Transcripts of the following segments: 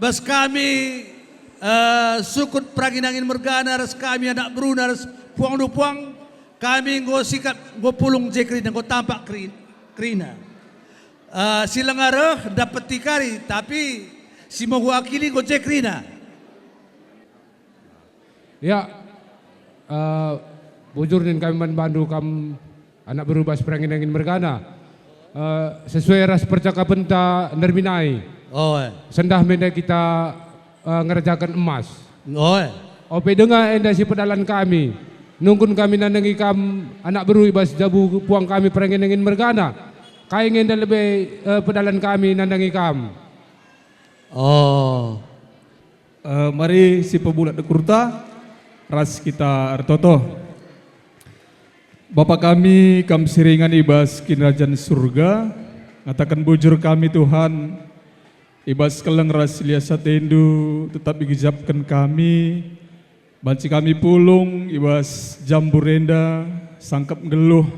Bas kami sukut praginangin mergana ras kami anak beruna ras puang dupuang kami go sikap go pulung jekrina go tampak krina. Silang arah dapat tikari tapi si mewakili go jekrina. Ya, bujurin kami manbandu kam anak berubah praginangin mergana. Sesuai ras percakapan ta nerminai. Sendah menda kita ngerjakan emas. Ope dengar enda si pedalan kami. Nungkun kami nandangi kam anak beru ibas jabu puang kami praginangin mergana. Kain enda lebih pedalan kami nandangi kam. Mari si pebulat dekurta ras kita artoto. Bapa kami, kam siringan ibas kinrajan surga, ngatakan bujur kami Tuhan, ibas keleng ras liasa tendu, tetap digijapkan kami, banci kami pulung, ibas jamburenda, sangkap geluh,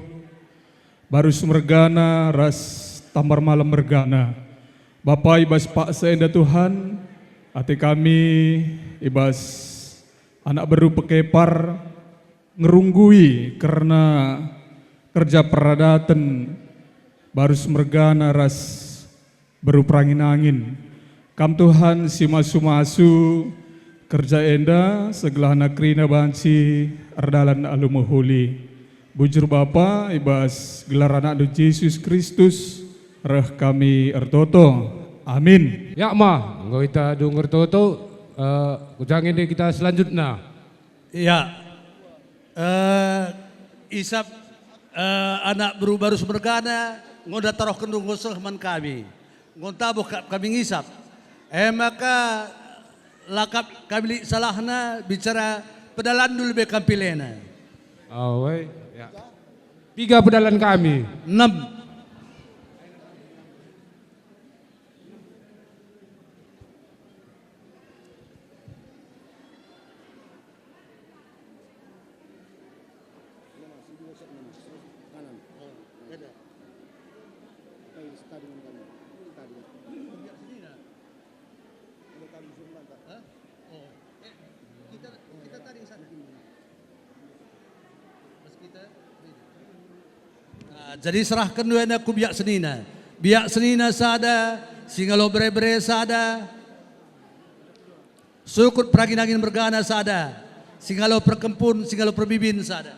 baru sumergana, ras tambar malam mergana. Bapa ibas pak seenda Tuhan, hati kami, ibas anak baru pekepar, ngerunggui karena kerja peradatan baru semergana ras baru perangin angin kam Tuhan si masu kerja enda segala anak rina banci ardalan alumuhuli bujur Bapa ibas gelar anak Yesus Kristus reh kami ertoto amin. Ya ma ngau kita denger toto ujangin deh kita selanjutnya. Ya. Isap anak baru semergana ngoda taruh kendung ngoseh man kami ngontabuh kami ngisap maka lakap kami salahna bicara pedalan dulu be kampilena. Ya. 3 pedalan kami 6 jadi serahkan duena ku biak senina sada singalo bre sada sukut praginangin mergana sada singalo perkempun singalo perbibin sada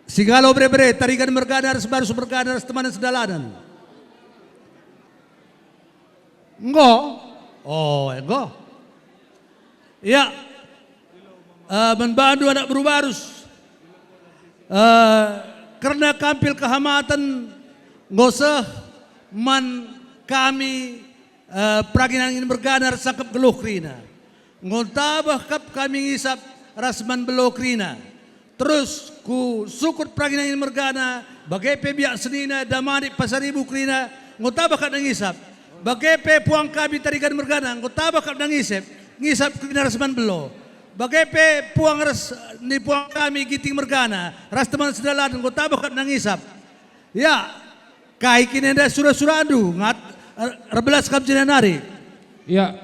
singalo bre tarikan mergana baru mergana temanan sedalanan enggak ya. Membantu anak berubarus karena kampil kehamatan ngoseh man kami praginangin berganar sakap geluh krina ngontabah kap kami ngisap rasman beloh krina terus ku sukut praginangin mergana bagai biak senina damani pasaribu krina ngontabah kap nangisap bagai puang kami tarikan mergana ngontabah kap ngisap krina rasman beloh bagai puang ras ni puang kami giting mergana ras teman sedalan ko tabak nangisap ya kai kinenda surah-surandu ngat rebelas kam jenanari ya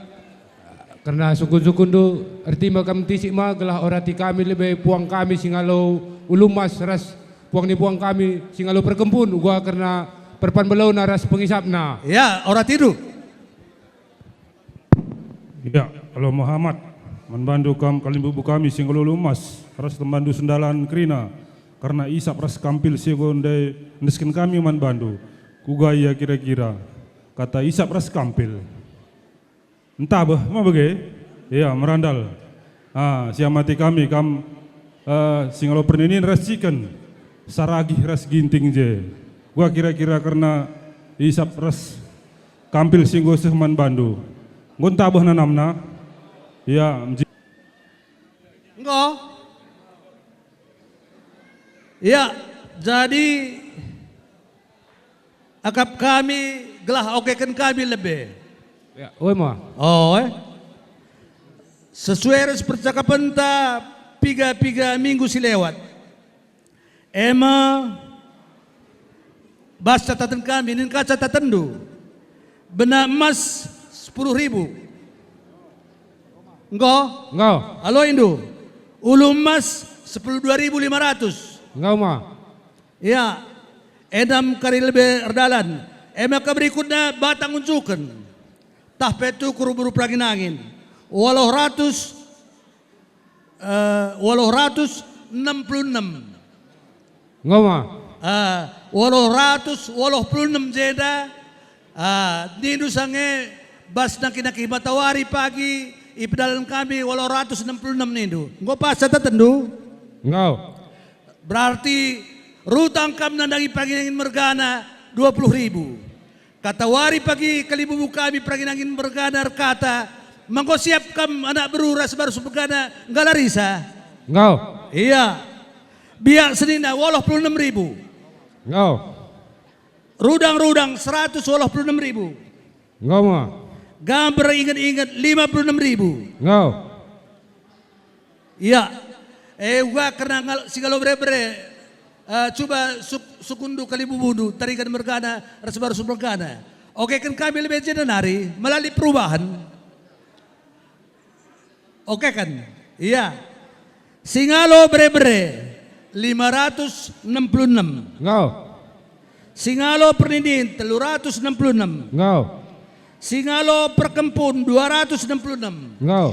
karena sukun-sukun do arti makam tisik ma gelah orati kami lebih puang kami singalo ulumas ras puang ni puang kami singalo perkempun gua karena perpan belau naras pengisapna ya orati itu ya kalau Muhammad membantu kalimbubu kami singolo lumas ras tembandu sendalan krina karena isap ras kampil sigonde nesken kami membantu kugaya kira-kira kata isap ras kampil entah mah bege ya merandal siamati kami singolo perninin ras chicken saragi ras ginting je gua kira-kira karena isap ras kampil singgo sehman bandu ngontabah nanamna ya enggak ya jadi akap kami gelah okekan kami lebih ya ma sesuai percakapan ta piga minggu si lewat Emma bas catatan kami, ini catatan du. Bena emas 10.000. Engkau? Engkau. Halo Indo. Ulu emas 12.500. Engkau mah. Ya. Edam kali lebih erdalan. Maka berikutnya batang unjukan. Tah petu kuru-buru praginangin. Walau ratus 66. Engkau mah. Walau 186 jeda. Nindu sange bas naki batawari pagi ipedalan kami walau 166 nindu. Engkau pas tendu. Engkau. Berarti rutang kam nandangi pagi nangin mergana 20.000. Kata wari pagi kalibubu kami pagi nangin mergana kata mangko siap kam anak beruras baru sebegana enggak larisa. Engkau. Iya. Biak senina 86.000. Engkau. Rudang-rudang 186.000. Engkau mah. Gambar ingat-ingat 56.000. Engkau. Iya. Gua karena sigalo bre-bre. Coba sukundu kali bubudu tarikan mergana rasa baru mergana. Oke kan kami lebih jenenari melalui perubahan. Oke kan? Iya. Singalo bre-bre 566. Engkau. Singalo Pernidin 366. Engkau. Singalo Perkempun 266. Engkau.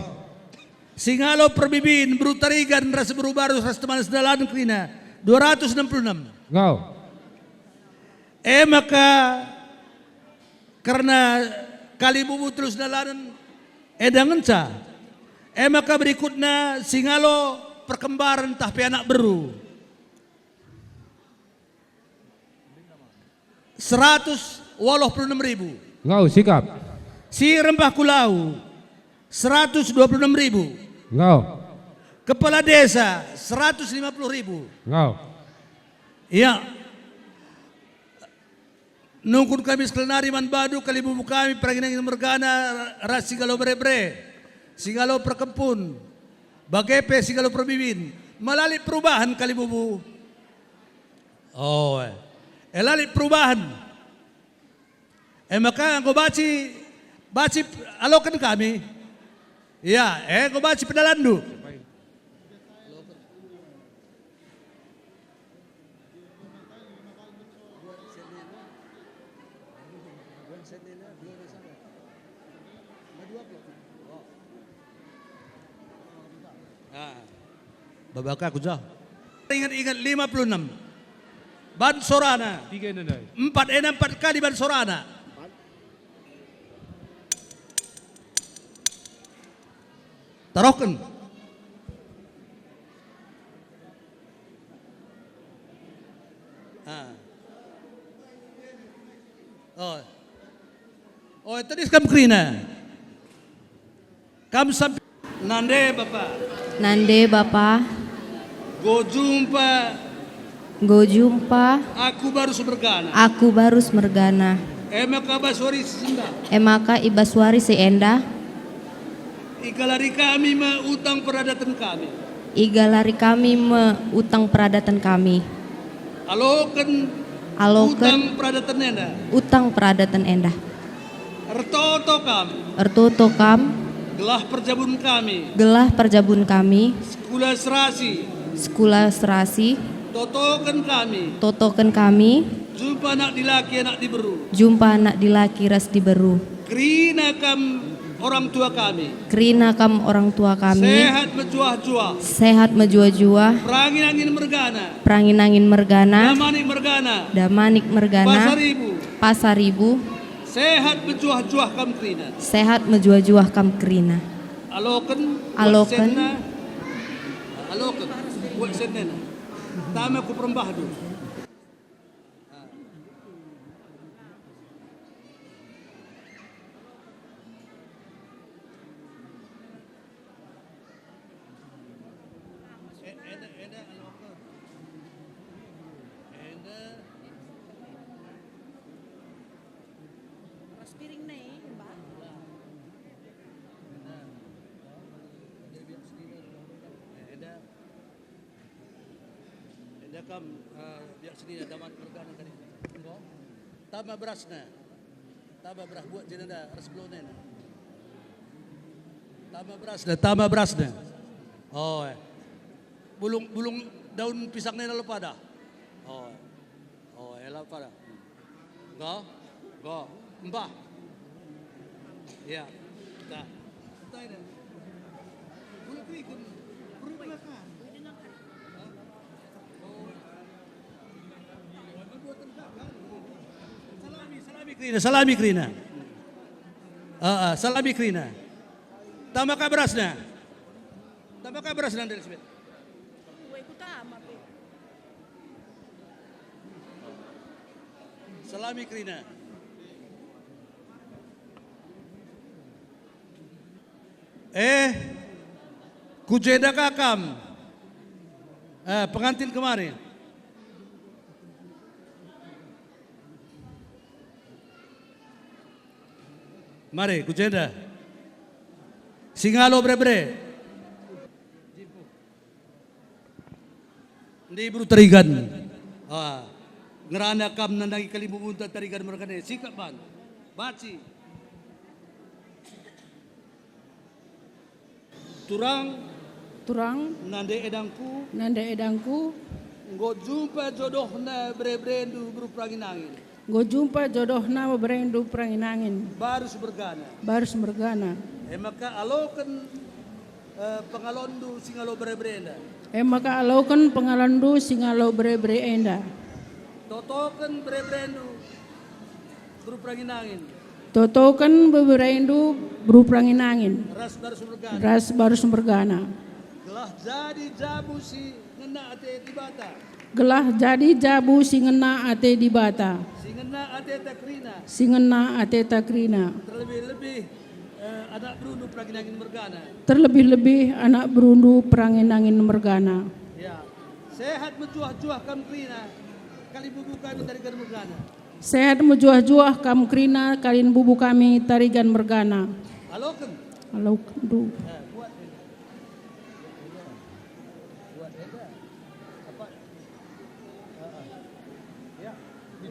Singalo Perbibin Berutarigan Rasa Berubaru Rasa Teman Sedalan Krina 266. Engkau. Maka karena kali bubu terus dalanan edangenca. Maka berikutnya singalo perkembaran tapi anak beru 186.000. Engkau sikap. Si rempah kulau 126.000. Engkau. Kepala desa 150.000. Engkau. Iya. Nungkun kami sekelenari man badu kali bubu kami peraginang mergana ras sigalo bre-bre. Sigalo perkempun. Bagepe sigalo perbibin. Melalui perubahan kali bubu. Melalui perubahan. Maka engkau baci alokan kami. Iya, engkau baci pedalandu. Babaka aku jauh. Ingat-ingat 56. Ban Sorana. 4 kali ban Sorana. Tarokan. Tadi kam krina. Kam sampai nande Bapak. Nande Bapak. Go jumpa. Aku baru semergana. Aku baru semergana. Emaka baswari senda. Emaka ibaswari seenda. Igalari kami utang peradatan kami. Igalari kami utang peradatan kami. Alokan utang peradatan enda. Utang peradatan endah. Ertoto kam. Gelah perjabun kami. Sekula serasi. Totokan kami. Jumpa anak di laki ras diberu. Krina kam orang tua kami. Sehat menjua-jua. Perangin angin mergana. Damanik mergana. Pasaribu. Sehat menjua-jua kam krina. Alokan. Buat senena. Tama ku perembah tu. Ada kam biar sini ada daman mergana tadi. Tama berasna. Tama beras buat jenanda ras blonen. Tama berasna. Oh. Bulung daun pisangnya lalu pada. Oh. Oh, lalu pada. Go. Mbah. Ya. Dah. Tahu dah. Bulung kriken. Bulung makan. Salami krina. Salami krina. Tama ka berasna. Dari sebet. Salami krina. Kujeda kakam. Pengantin kemarin. Mari, kujeda. Singalo bre. Hindi bro tarigan. Ngerana kam nandangi kalimumunta tarigan mereka sikap ban. Baci. Turang nande edangku nggo jumpa jodohna bre-brendu bro pranginangin. Barus bergana. Maka alokan pengalondu singalo bre-brenda. Totokan bre-brendu bro pranginangin. Ras barus bergana. Gelah jadi jabu si ngena ate di bata. Singena ate takrina. Terlebih-lebih anak berundu pranginangin mergana. Ya. Sehat menjuah-juah kam krina. Kali bubu kami tarigan mergana. Sehat menjuah-juah kam krina kalin bubu kami tarigan mergana. Aloken du.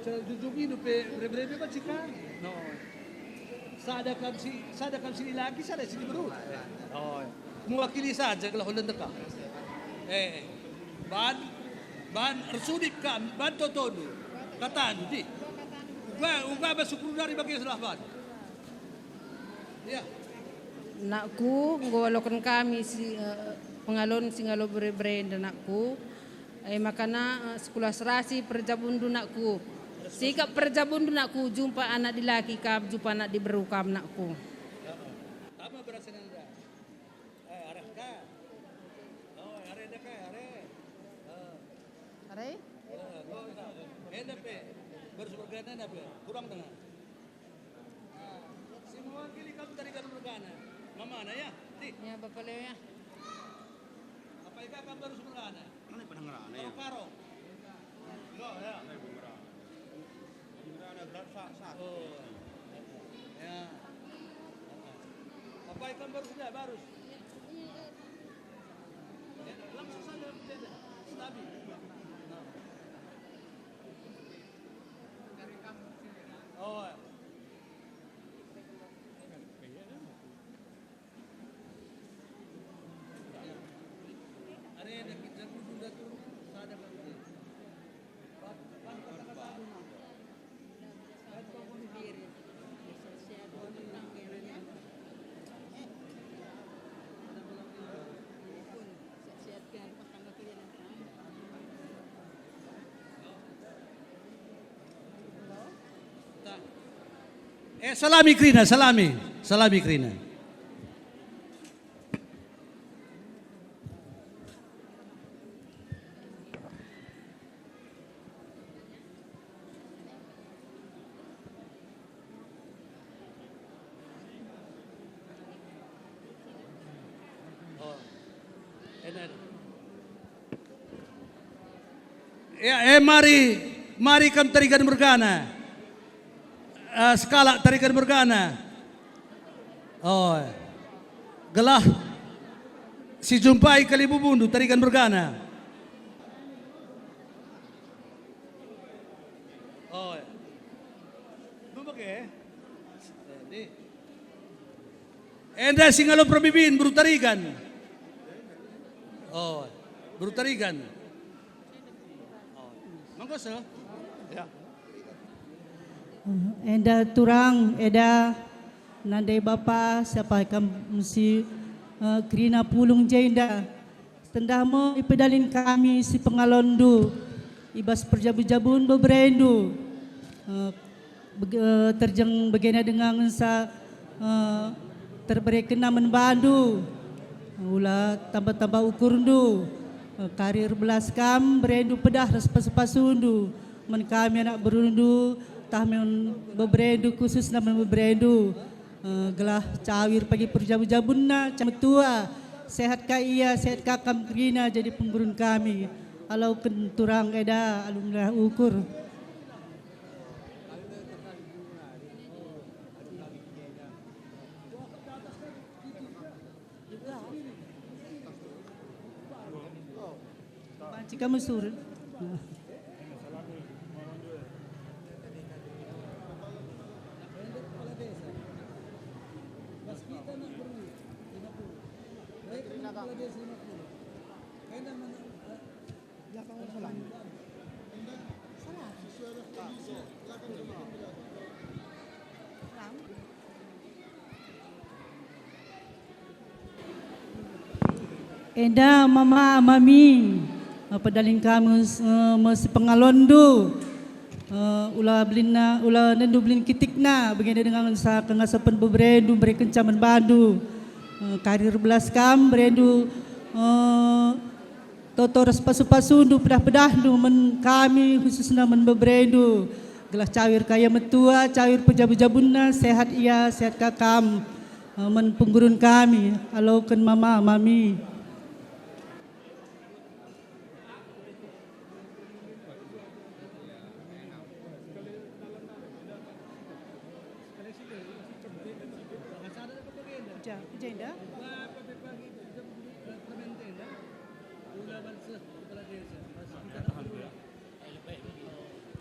Jujungi dupe bre-bre pa chika. No. Sada kam si lagi sada si bro. Oh. Mewakili saja kalau Holland ka. Ban resudip kam ban totodu. Katan di. Uga ba sukru dari bagi sudah ban. Ya. Nakku ngolokan kami si pengalon singalo bre-bre nakku. Makana sekolah serasi perjabundu nakku. Sikap perjabundu nakku jumpa anak di laki kam jumpa anak di beru kam nakku. Tama berasa nanda. Arah ka. Oh, are dah ka, are. Are? Eda pe. Bersuburgana na pe. Kurang dengar. Semua kili kam tarigan bergana. Mama na ya? Ya, Bapak Leo ya. Apa ika kam bersuburgana? Mana pendengaran ya? Karo. Enggak ya. Oh. Ya. Apa ikan baru sudah barus? Ya, langsung saja beda. Stabil. Oh. Are ada kita sudah turun sada kan. Salami krina. Ya, mari kam tarigan mergana. Skala tarikan bergana. Oh. Gelah si jumpai kali bubundu tarikan bergana. Oh, bumake. Di. Enda singalo probibin brutarigan. Oh, brutarigan. Oh, mangkos ya. Enda turang, eda nandai bapa siapa kam si Krina pulung jenda. Tendamo ipedalin kami si pengalondu. Ibas perjabu-jabun beberendu. Terjeng begena dengan sa terberi kena menbandu. Ula tambah-tambah ukurndu. Karir belas kam berendu pedah respas-pasundu. Men kami anak berundu tahmin beberendu khusus nama beberendu. Gelah cawir pagi perjabu-jabunna cametua. Sehat ka iya, sehat ka kam Krina jadi pemburun kami. Alau kenturang eda alumlah ukur. Banci kamu sur. Enda mama mami pedalin kamu mesti pengalondu ulah belina ulah nendu belin kitikna begini dengan sa kengasapan beberendu mereka kencaman bandu karir belas kam berendu toto respasu-pasundu pedah-pedah du men kami khususnya men beberendu gelah cawir kaya metua cawir pejabu-jabunna sehat iya sehat kakam men penggurun kami alokan mama mami. Jenda.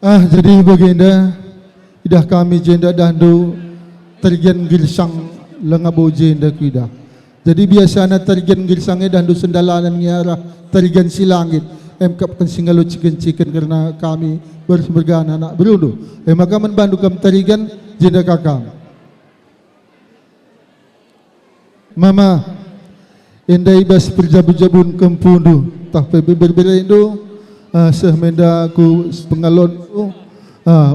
Jadi bagenda idah kami jenda dandu tergen girsang lengabo jenda kuida. Jadi biasanya tergen girsangnya dandu sendalanan nyara tergen silangit. Kapkan singalo chicken karena kami bergana anak berudu. Maka membantu kam tergen jenda kakam. Mama, endai bas perjabu-jabun kempundu, tapi berbeda sehmenda ku pengalon,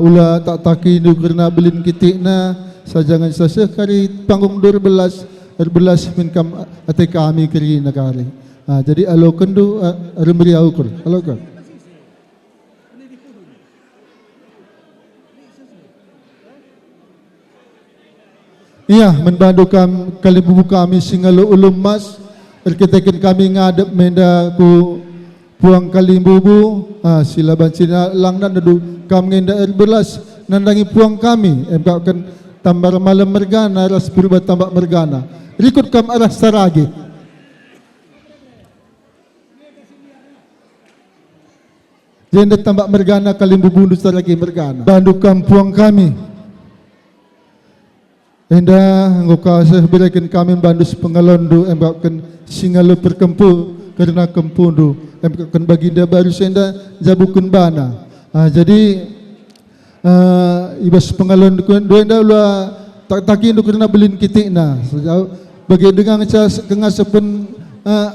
ula tak takindu kerana belin kitikna, sajangan sekali panggung 12 minkam ate kami kiri nakari. Jadi alokan du remeriau kur, alokan. Iya, membantu kalibubu kami singalo ulum mas, erkitekin kami ngadep menda ku puang kalimbubu, sila bancina lang dan dadu kami ngenda erbelas nandangi puang kami, kan tambah malam mergana ras berubah tambah mergana, rikut kam arah saragi. Jenda tambah mergana kalimbubu ndu saragi mergana, bantu kam puang kami. Enda ngoka seberakan kami bandus pengalondu embakkan singalo perkempu karena kempundu embakkan baginda baru senda jabukun bana. Jadi ibas pengalondu enda ula tak takindu karena belin kitikna. Bagi dengan kengasapan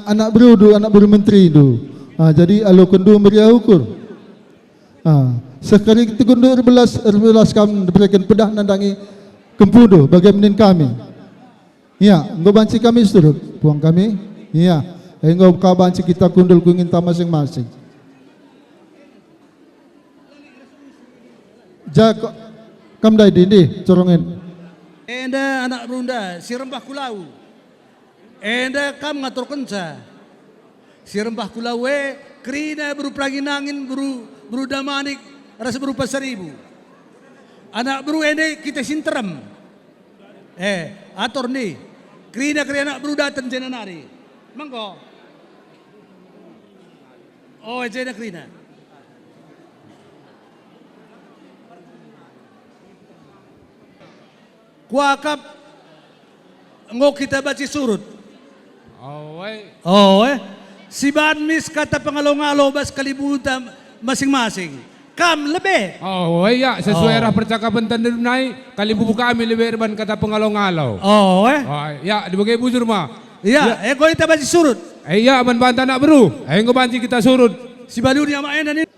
anak berudu anak bermenteri itu. Jadi alokundu meriah ukur. Sekali tigundu erbelas kami diberikan pedah nandangi kempudu bagaimana kami? Ya, engkau banci kami surut, puang kami. Ya, engkau kau banci kita kundul kunginta masing-masing. Jak, kam dai dindi, corongin. Enda anak berunda, si rembah kulau. Enda kam ngatur kenca. Si rembah kulau Krina beru nangin beru damanik rasa berupa 1000. Anak beru ende kita sinterem. Ator nih. Krina anak beru datang jena nari. Mangko. Oh, jena Krina. kuakap ngo kita baca surut. Oh, Si Banmis kata pengalo-ngalo bas kalibutan masing-masing. Kam lebih. Oh, iya, sesuai arah percakapan tanda naik, Kalimbubu kami lebih erban kata pengalau-ngalau. Oh, Ya, dibagai bujur mah. Iya, kau kita baca surut. Iya, bantah nak beru. Engko banci kita surut. Si Badur yang main dan ini.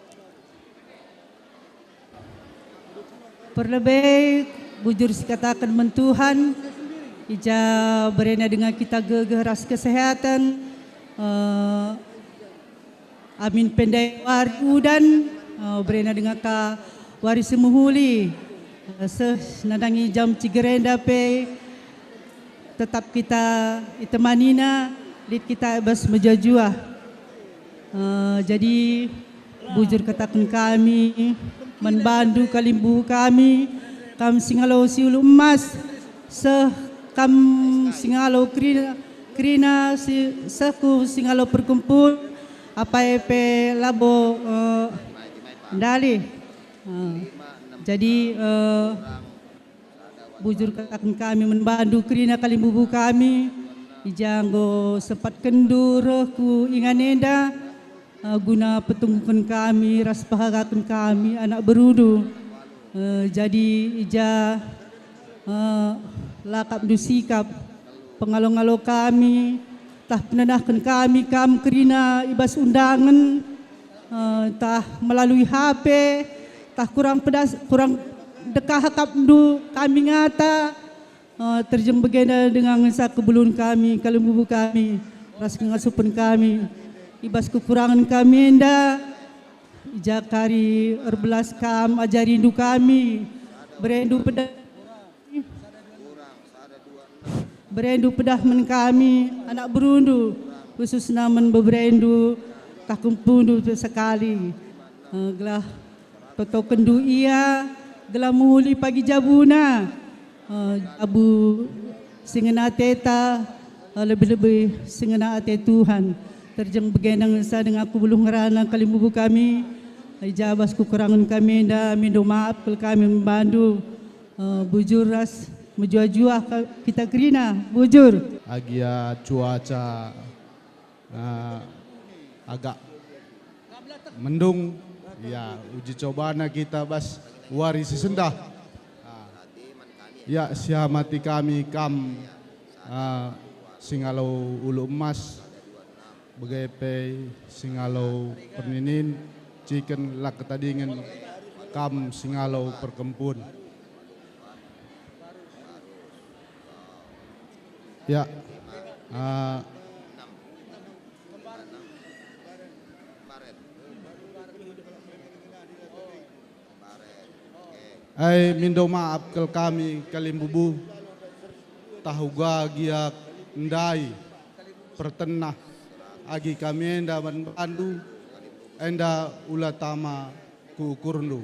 Perlebih bujur sikatakan mentuhan ija berena dengan kita gegeras kesehatan amin pendai warudan berena dengan ka waris muhuli senadangi jam cigerenda pe tetap kita itemanina lid kita bas mejajua jadi bujur katakan kami membantu Kalimbu kami Singalo Siulu Emas kam Singalo Krina seku Singalo Perkumpul apa epe labo dali jadi bujur katakan kami membantu Krina Kalimbu kami ijanggo sempat kendur ku inganenda guna petunggukan kami, ras pahagakan kami, anak berudu. Jadi ija lakap dusikap pengalo-ngalo kami, tah penenahkan kami kam kerina ibas undangan, tah melalui HP, tah kurang dekah hakap du kami ngata, terjembegena dengan ngesa kebulun kami, Kalimbu kami, ras ngasupan kami. Ibas kekurangan kami enda jakari erbelas kam ajarindu kami berendu pedah men kami anak berundu khusus namen beberendu takumpundu sekali gelah toto kendu ia gelah muhuli pagi jabuna abu singena teta lebih-lebih singena ate Tuhan terjem begenang sa dengan aku belum ngerana Kalimbu kami ijabas kekurangan kami dah minta maaf kalau kami membantu bujur ras menjua-jua kita kerina bujur agia cuaca agak mendung ya uji cobaan kita bas waris sendah ya siamati kami kam Singalo Ulu Emas begepe Singalo Perninin ciken lak ketadingen kam Singalo Perkempun ya mindo maaf kel kami Kalimbubu tahu gia ndai pertenah agi kami enda bandu enda ulatama ku kurundu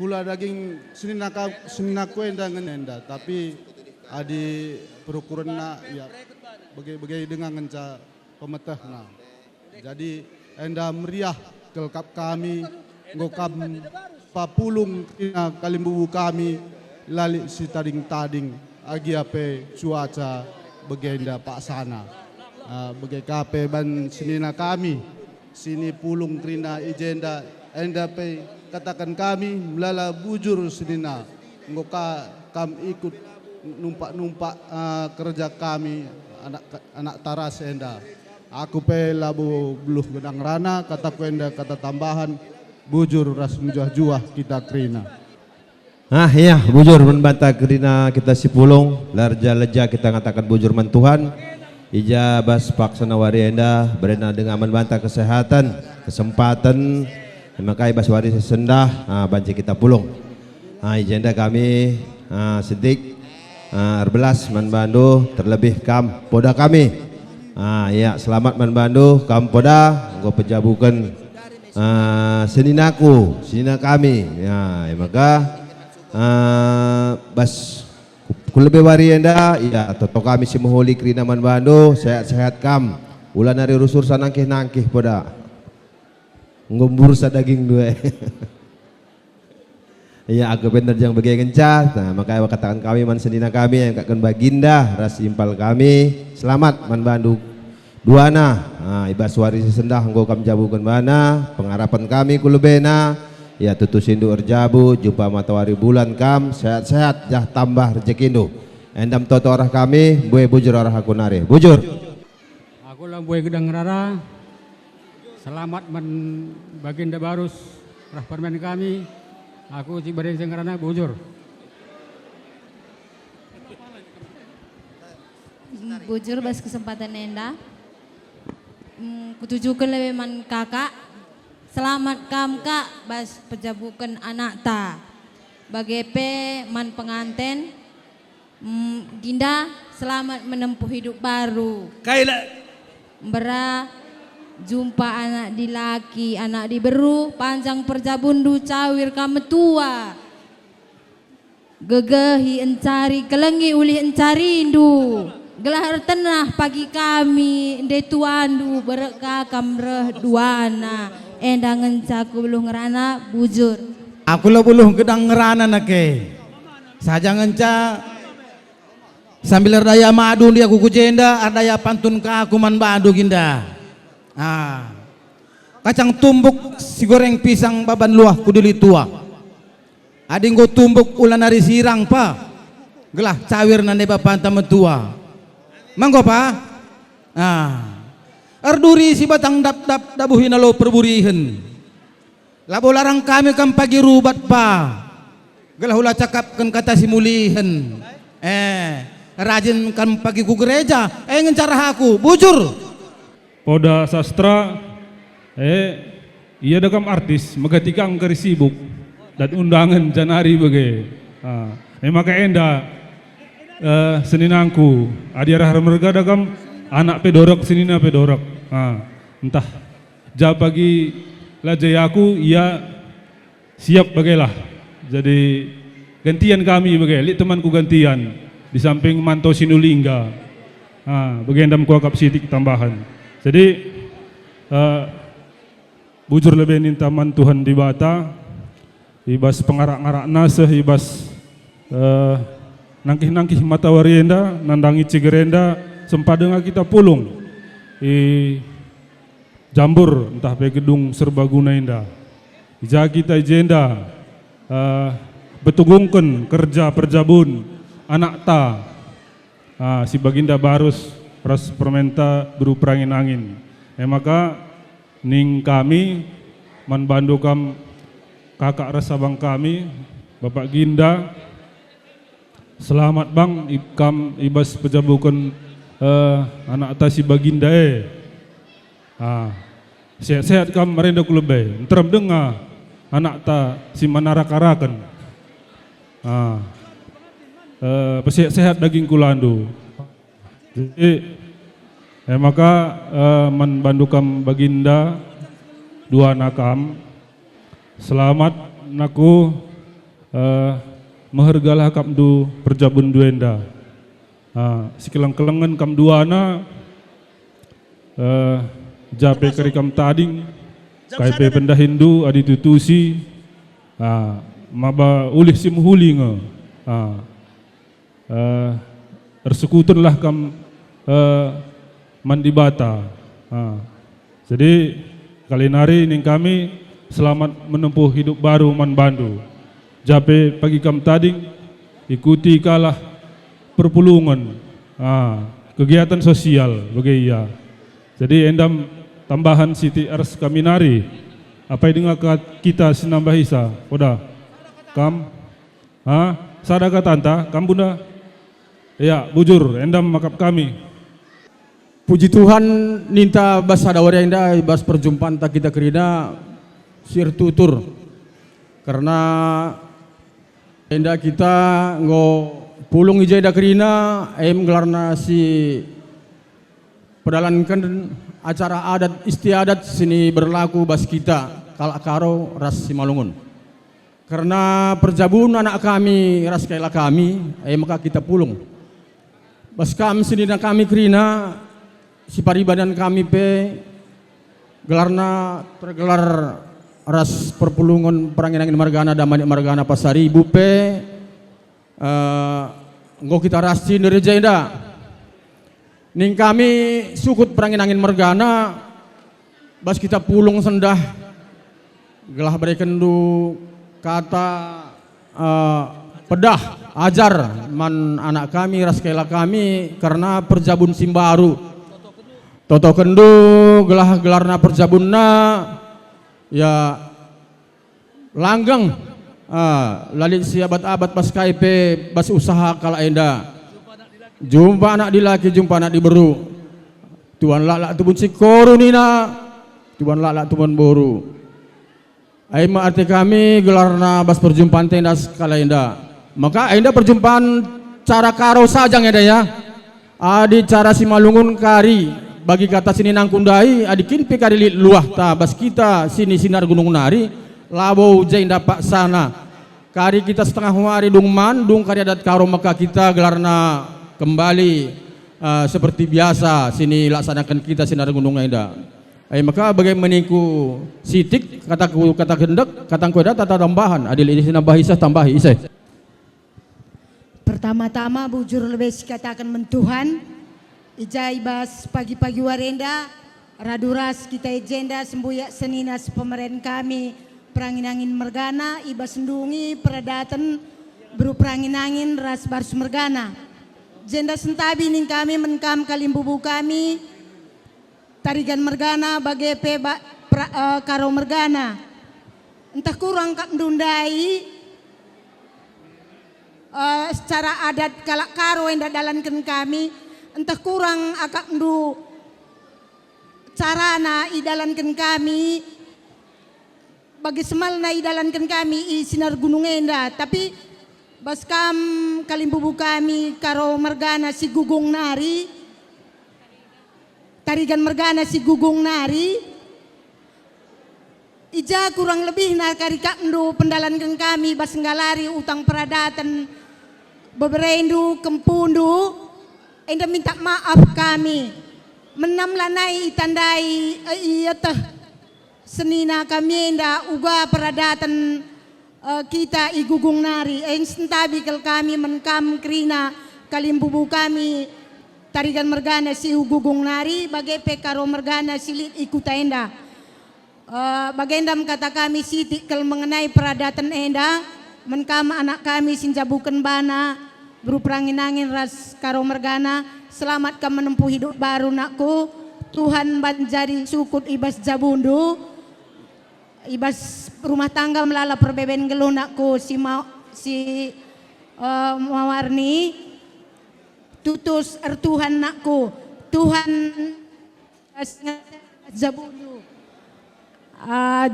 kula daging seninaku enda ngenenda tapi adi perukuranna ya bagai dengan ngenca pemetahna jadi enda meriah kelkap kami ngokam papulung kina Kalimbubu kami lali si tading agi ape cuaca begenda pak sana bagai kape ban sinina kami sini pulung krina ijenda enda pe katakan kami melala bujur sinina ngoka kam ikut numpak kerja kami anak taras enda aku pe labu beluh gedang rana kataku enda kata tambahan bujur ras juah kita krina iya bujur membantah krina kita si pulung larja leja kita ngatakan bujur mentuhan ija bas paksana warienda berena dengan membantah kesehatan kesempatan memakai bas waris sendah banci kita pulung ijenda kami sedik erbelas manbandu terlebih kam poda kami ya selamat manbandu kam poda nggo pejabukan senina kami ya maka bas kulebe warienda iya toto kami si moholi krina manbandu sehat-sehat kam ulan hari rusur sanangkih-nangkih poda ngombur sa daging dua Iya, aku bener yang bagi kencah. Nah, makanya katakan kami man senina kami yang kakkan baginda ras impal kami. Selamat man bandu duana. Nah, ibas wari sesendah engkau kam jabukan bana. Pengharapan kami kulubena. Ya tutu sindu erjabu jumpa matahari bulan kam sehat-sehat jah tambah rezekindo. Endam toto arah kami bue bujur arah aku nari. Bujur. Aku lah bue gedang rara. Selamat men baginda barus rah permen kami. Aku si badai sengkarana bujur. Bujur bas kesempatan enda. Kutujukan lebih man kakak. Selamat kam kak bas pejabukan anak ta. Bagepe man penganten. Ginda selamat menempuh hidup baru. Kaila. Bera jumpa anak di laki, anak di beru, panjang perjabundu cawir kametua. Gegehi encari, kelengi uli encari indu. Gelar tenah pagi kami, ende tuandu bereka kamreh duana. Endang encaku buluh ngerana bujur. Aku lo buluh gedang ngerana nake. Saja ngenca sambil ardaya madu dia kuku jenda, ardaya pantun ka aku man badu ginda. Kacang tumbuk si goreng pisang baban luah kuduli tua. Ading go tumbuk ulan hari sirang pa. Gelah cawir nande bapanta metua. Manggo pa. Arduri si batang dap dabuhin alo perburihen. Labo larang kami kam pagi rubat pa. Gelah ulah cakapkan kata si mulihen. Rajin kam pagi ku gereja. Ngencara aku bujur. Poda sastra, iya dekam artis, magatikang kari sibuk dan undangan janari bagai. Maka enda seninangku, adiarah mereka dekam anak pedorok senina pedorok. Entah jawab bagi lajayaku, ia siap bagailah. Jadi gantian kami bagai, lihat temanku gantian di samping Manto Sinulingga. Bagendam kuakap sitik tambahan. Jadi bujur lebih nintaman Tuhan di bata, ibas pengarak-ngarak naseh, ibas nangkih-nangkih mata warienda, nandangi cigerenda, sempadeng kita pulung, jambur entah pe gedung serbaguna indah, ija kita jenda, betugungken kerja perjabun, anak ta, si baginda barus. Pras permenta berupa angin. Maka ning kami man bandu kam kakak rasa bang kami Bapak Ginda selamat bang ikam ibas pejabukan anak tasi baginda sehat-sehat kam merenda kulebay enteram dengar anak ta si manarak-arakan sehat daging kulandu. Jadi, maka man bandukam baginda dua nakam selamat naku mehergalah kam du perjabun duenda sikelang-kelangan kam duana jape kari kam tading kaipe pendah Hindu adi tutusi maba ulih simuhuli nga ersekutunlah kam mandi bata. Jadi kali nari ning kami selamat menempuh hidup baru man bandu. Jape pagi kam tading ikuti kalah perpulungan. Kegiatan sosial bagai iya. Jadi endam tambahan siti ars kami nari. Apa dengan kita sinambah isa? Oda. Kam? Sadaka tanta, kam bunda? Ya, bujur endam makap kami. Puji Tuhan ninta bas sadawari indah bas perjumpaan tak kita kerina sir tutur karena indah kita ngo pulung ijai da kerina gelarna si pedalankan acara adat istiadat sini berlaku bas kita kalak karo ras Simalungun karena perjabun anak kami ras kaila kami maka kita pulung bas kami sini dan kami kerina si paribadan kami pe gelarna tergelar ras perpulungan Pranginangin Margana dan Manik Margana Pasari bupe nggo kita rasti dari jenda ning kami sukut Pranginangin Margana bas kita pulung sendah gelah berikan du kata pedah ajar man anak kami raskela kami karena perjabun simbaru toto kendu gelah gelarna perjabunna ya langgeng lalit si abad-abad pas KIP bas usaha kala enda jumpa anak dilaki jumpa anak diberu tuan lak tubun si korunina tuan lak tubun boru ai ma arti kami gelarna bas perjumpaan tenda kala enda maka enda perjumpaan cara karo sajang enda ya adi cara simalungun kari bagi kata sini nangkundai adikin pikari luah ta bas kita sini sinar gunung nari labo jain dapat sana kari kita setengah hari dung mandung kari adat karo maka kita gelarna kembali seperti biasa sini laksanakan kita sinar gunung enda maka bagaimana meniku sitik kata gendek kata kuda tata tambahan adil ini nambah isah tambah isah. Pertama-tama bujur lebih katakan mentuhan ijai bas pagi-pagi warenda raduras kita ejenda sembuyak seninas pemeren kami Pranginangin Margana iba sendungi peradatan beru Pranginangin ras barus Margana jenda sentabi ning kami menkam kalimbubu kami Tarigan Margana bagi karo Margana entah kurang kak ndundai secara adat kalak karo yang dalankan kami entah kurang akak ndu carana idalankan kami bagi semalna idalankan kami i sinar gunung enda tapi baskam kalimbubu kami karo Margana si gugung nari Tarigan Margana si gugung nari ija kurang lebih na kari kak ndu pendalankan kami bas ngalari utang peradatan beberendu kempundu enda minta maaf kami menam lanai tandai iya teh senina kami enda uga peradatan kita igugung nari sentabi kel kami menkam krina kalimbubu kami Tarigan Margana si gugung nari bagai pekaro Margana silit ikuta enda bagendam kata kami sitik kel mengenai peradatan enda menkam anak kami sinjabukan bana beru Pranginangin ras karo Margana selamat kam menempuh hidup baru nakku Tuhan banjari sukut ibas jabundu ibas rumah tangga melala perbeben geluh nakku si mawarni tutus Tuhan nakku Tuhan jabundu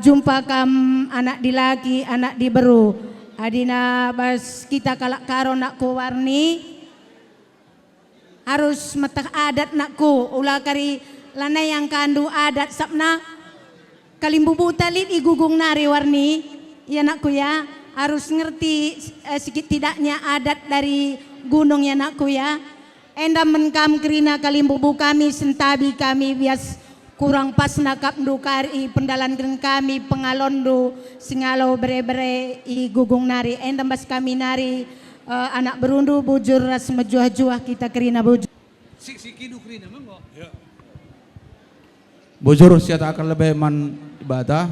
jumpa kam anak dilaki anak diberu adina bas kita kalak karo nakku warni harus metah adat nakku ulah kari lana yang kandu adat sapna kalimbubu talit igugung nari warni ya nakku ya harus ngerti sedikit tidaknya adat dari gunung ya nakku ya enda menkam kerina kalimbubu kami sentabi kami bias kurang pas nakap ndukari pendalankan kami pengalondu singalo bere-bere i gugung nari endam bas kami nari anak berundu bujur ras mejuah-juah kita kerina bujur Sikidu kerina monggo bujur siata akan lebih man ibadah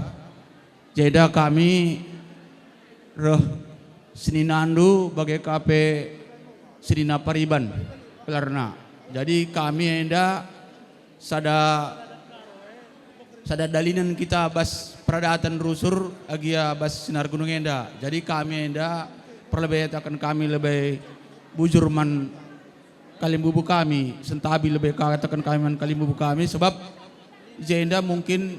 jeda kami reh seninandu bagai kape senina pariban kelarna jadi kami enda sada dalinan kita bas peradatan rusur agia bas sinar gunung enda jadi kami enda perlebih akan kami lebih bujur man kalimbubu kami sentabi lebih katakan kami man kalimbubu kami sebab jenda mungkin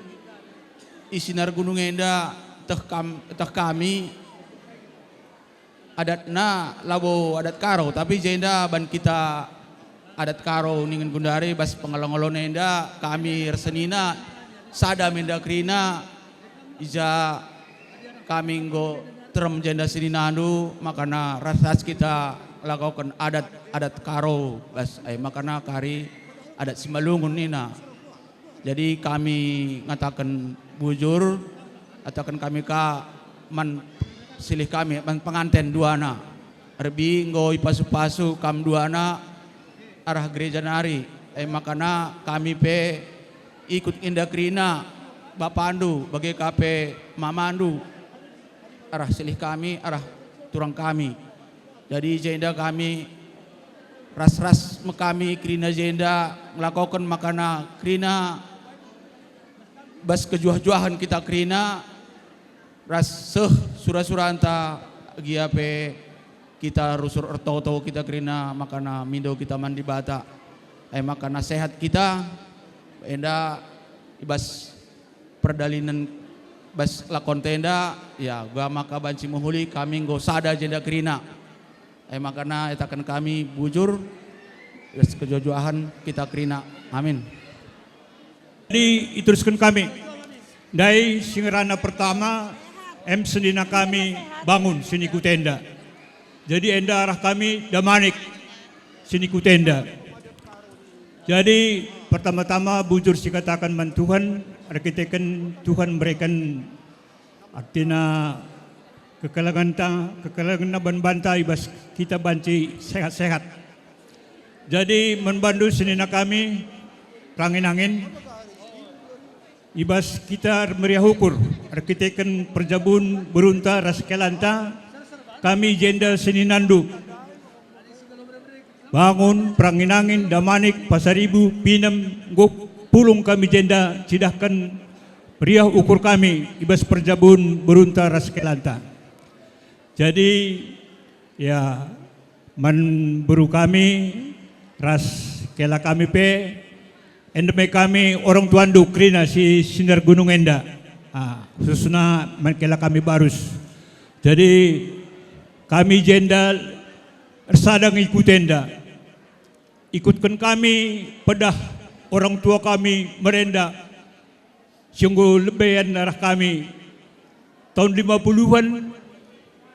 isinar gunung enda teh kami adatna labo adat karo tapi jenda ban kita adat karo ningen gundari bas pengalong-along enda kami resenina sada menda krina ija kami nggo terem jenda sininandu makana rasas kita lakukan adat karo bas makana kari adat simalungun nina jadi kami ngatakan bujur atakan kami ka man silih kami man pengantin duana arbi ngoi pasu-pasu kam duana arah gereja nari makana kami pe ikut indah krina Bapandu bagi kape Mamandu arah silih kami arah turang kami jadi jenda kami ras-ras kami krina jenda melakukan makana krina bas kejuah-juahan kita krina ras surah-surah anta giape kita rusur erto-to kita krina makana mindo kita mandi bata makana sehat kita enda ibas perdalinan bas lakon tenda ya gua maka banci muhuli kami nggo sada jenda krina makana etakan kami bujur bas kejuah-juahan kita krina amin. Jadi iteruskan kami dari singerana pertama sendina kami bangun siniku tenda. Jadi enda arah kami damanik siniku tenda. Jadi pertama-tama bujur sikatakan man Tuhan arkiteken Tuhan berikan artinya kekalangan banta ibas kita banci sehat-sehat. Jadi membantu senina kami rangin-angin ibas kita meriah ukur arkiteken perjabun berunta raskelanta kami jenda seninandu bangun pranginangin damanik pasaribu pinem pulung kami jenda cidahkan meriah ukur kami ibas perjabun berunta raskelanta. Jadi ya menburu kami ras kela kami pe endeme kami orang tuandu krina si sinar gunung enda khususnya kela kami barus. Jadi kami jenda sadang ikut tenda ikutkan kami pedah orang tua kami merenda sungguh lebihan arah kami tahun 50-an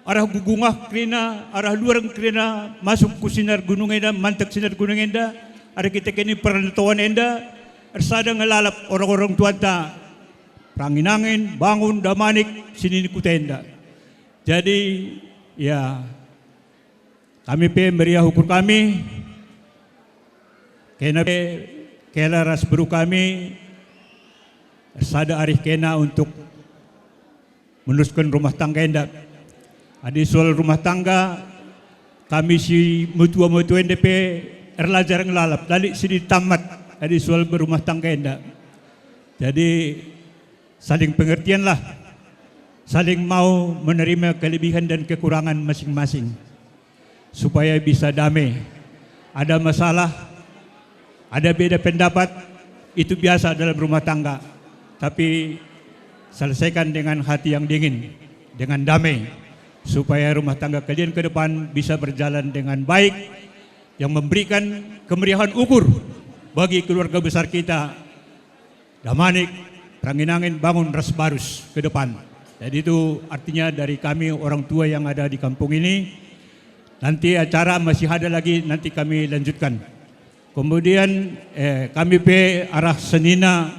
arah gugungah krina, arah luar krina, masuk ke sinar gunung enda, mantak sinar gunung enda, ada kita kini perantauan enda, ersada ngelalap orang-orang tuanta, pranginangin, bangun, damanik, sini ku tenda. Jadi ya kami pe meriah ukur kami, kena ras beru kami, ersada arih kena untuk meneruskan rumah tangga enda. Adi soal rumah tangga kami si mutua-mutua NDP erlajar ngelalap dalik sini tamat adi soal berumah tangga enda. Jadi saling pengertian lah, saling mau menerima kelebihan dan kekurangan masing-masing supaya bisa damai. Ada masalah, ada beda pendapat, itu biasa dalam rumah tangga. Tapi selesaikan dengan hati yang dingin, dengan damai. Supaya rumah tangga kalian ke depan bisa berjalan dengan baik yang memberikan kemeriahan ukur bagi keluarga besar kita. Damanik, Pranginangin, bangun ras barus ke depan. Jadi itu artinya dari kami orang tua yang ada di kampung ini. Nanti acara masih ada lagi, nanti kami lanjutkan. Kemudian kami pe arah senina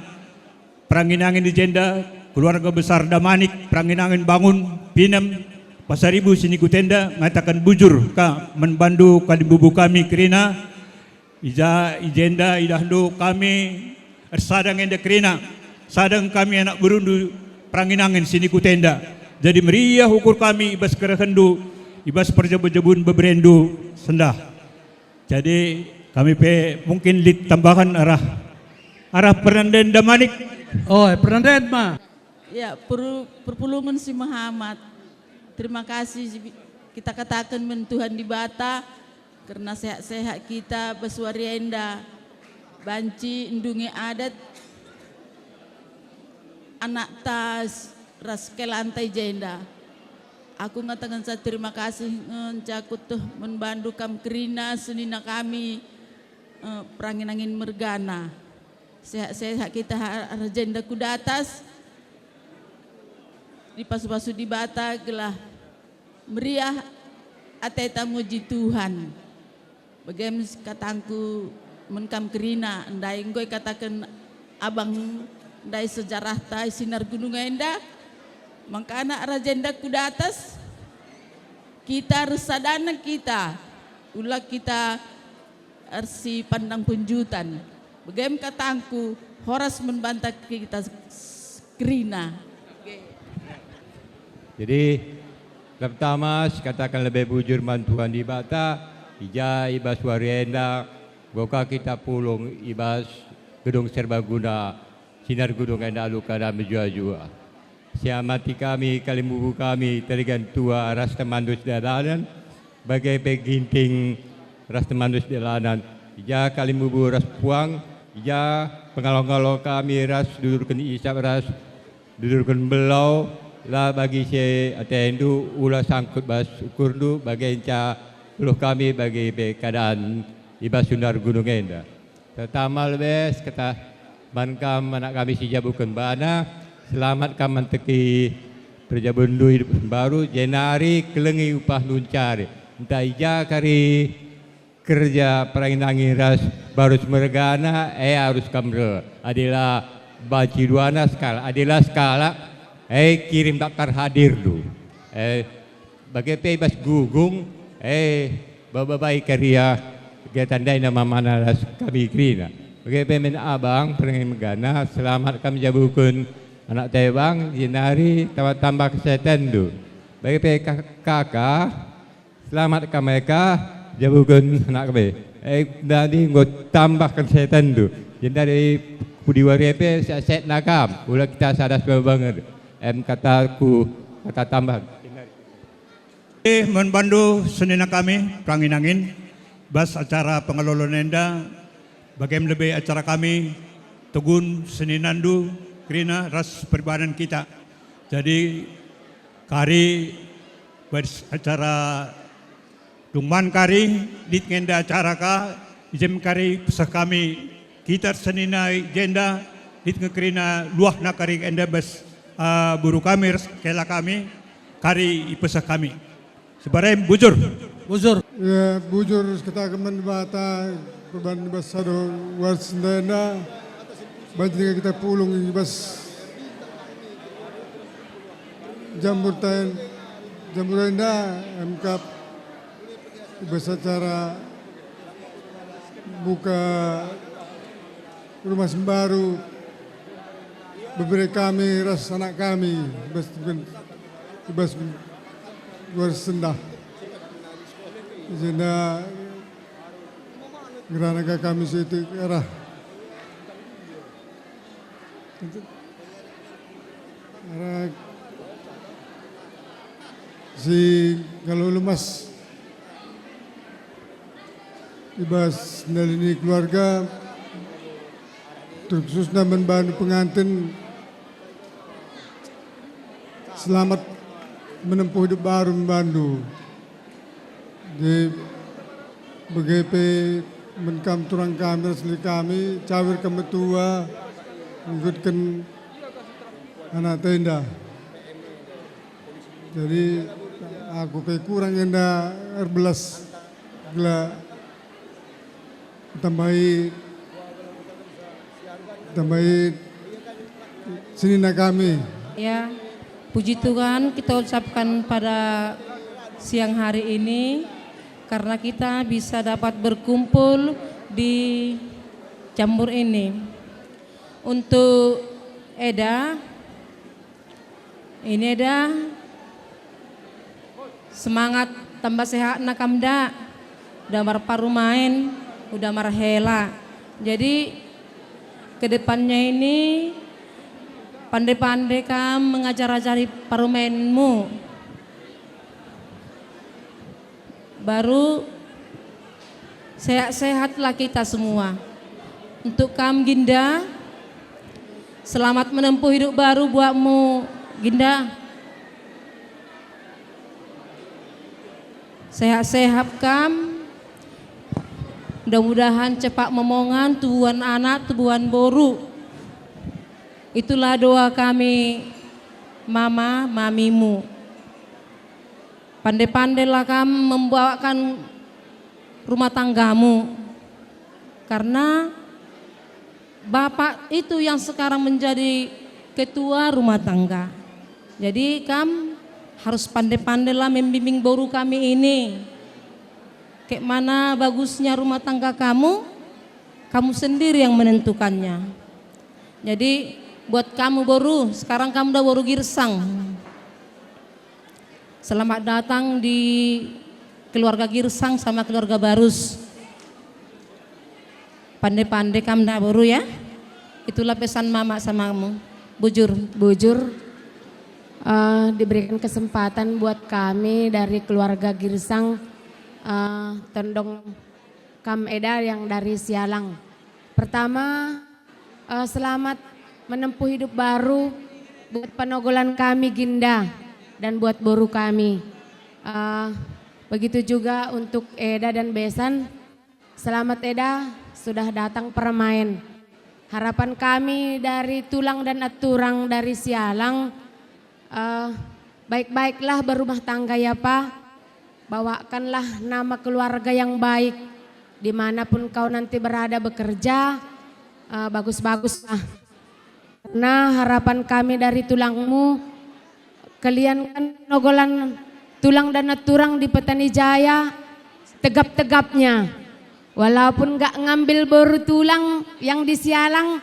Pranginangin di jenda, keluarga besar Damanik, Pranginangin bangun, pinem, Pasaribu sini ku tenda ngatakan bujur ka membantu kalibubu kami kerina ijenda idahdo kami ersadang enda kerina sadang kami anak berundu Pranginangin sini ku tenda. Jadi meriah ukur kami ibas kerehendu ibas perjabun beberendu sendah. Jadi kami pe mungkin lit tambahan arah Pernanden Damanik. Oh, Pernanden mah. Ya, perpulungan si Muhammad. Terima kasih kita katakan Tuhan di Bata karena sehat-sehat kita bersuara enda banci indungi adat anak tas raskel lantai jenda. Aku ngatakan saya terima kasih ngecakut tuh membantu kam kerina senina kami Pranginangin mergana. Sehat-sehat kita jenda kuda atas di pasu-pasu di Bata gelah meriah ateta muji Tuhan. Bagaimana katangku menkam kerina ndai nggoy katakan abang ndai sejarah tai sinar gunung enda Maka anak rajenda kuda atas, kita harus sadana kita, ulah kita arsi pandang penjutan. Bagaimana katangku, horas membantah kita Krina. Jadi pertama katakan lebih bujur mantuan di bata, ija ibas warienda, boka kita pulung ibas gedung serbaguna, sinar gunung endalu kada menjua-jua. Siamati kami, kalimubu kami, terigan tua ras temandus dalanan, bagai peginting ras temandus dalanan, ija kalimubu ras puang, ija pengalong-along kami ras dudurkan isap ras, dudurkan belau, lah bagi si atendu ulah sangkut bas ukurdu bagi enca uluh kami bagi keadaan ibas sunar gunung enda. Tetamal bes kata bankam anak kami si jabukan bana. Selamat kaman teki perjabundu hidup baru jenari kelengi upah nuncari entah ija kari kerja perangin ras baru semergana harus kamre adalah baci duana skala adalah skala kirim daftar hadir du bagai bebas gugung babai karya kegiatan dai nama mana ras kami krina bagai pemen abang perangin megana selamat kami jabukun anak tebang jenari tambah kesehatan tu. Bagi kakak selamat ke mereka jabukan anak kami. Dari ngot tambah kesehatan tu. Jenari pudiwari pe set nakam. Ulah kita sadar banget. Kataku kata tambah. Membantu senina kami perangin angin bas acara pengelola nenda bagaimana lebih acara kami Tegun Seninandu Krina ras peribadahan kita. Jadi kari acara Dungman kari dit ngenda acara ka jem kari pesah kami kita senina jenda dit ngekrina luah na kari enda bes buru kami kela kami kari pesah kami. Sebarang bujur. Bujur. Ya bujur kita kemen bata perban basado warsendena. Banyak kita pulung ibas jamburan dah MK ibas acara buka rumah sembaru beberi kami ras anak kami ibas luar sendah jenda geranaga kami situ arah si kalau lemas ibas dari keluarga terkhususnya membantu pengantin selamat menempuh hidup baru membantu di BGP menkam turang kami asli kami cawir kami tua mengikutkan anak tenda. Jadi aku kayak kurang enda erbelas gila tambahi senina kami. Ya, puji Tuhan kita ucapkan pada siang hari ini karena kita bisa dapat berkumpul di Jambur ini. Untuk Eda, ini Eda semangat tambah sehat nakamda, udah marparu main, udah marhela. Jadi kedepannya ini pandai-pandai kam mengajar-ajari parumenmu. Baru sehat-sehatlah kita semua. Untuk kam Ginda, selamat menempuh hidup baru buatmu Ginda. Sehat-sehat kam. Mudah-mudahan cepat memongan tubuhan anak, tubuhan boru. Itulah doa kami mama, mamimu. Pandai-pandailah kamu membawakan rumah tanggamu. Karena bapak itu yang sekarang menjadi ketua rumah tangga. Jadi kam harus pandai-pandailah membimbing boru kami ini. Kayak mana bagusnya rumah tangga kamu, kamu sendiri yang menentukannya. Jadi buat kamu boru, sekarang kamu udah boru girsang. Selamat datang di keluarga Girsang sama keluarga Barus. Pandai-pandai kamu dah boru ya. Itulah pesan mama sama kamu. Bujur. Diberikan kesempatan buat kami dari keluarga Girsang Tondong Kam Eda yang dari Sialang. Pertama, selamat menempuh hidup baru buat penogolan kami Ginda dan buat boru kami. Begitu juga untuk Eda dan Besan. Selamat Eda, sudah datang permain. Harapan kami dari tulang dan aturang dari Sialang, baik-baiklah berumah tangga ya Pak. Bawakanlah nama keluarga yang baik. Dimanapun kau nanti berada bekerja, bagus-bagus lah. Karena harapan kami dari tulangmu, kalian kan nogolan tulang dan aturang di Petani Jaya, tegap-tegapnya. Walaupun gak ngambil baru tulang yang di Sialang,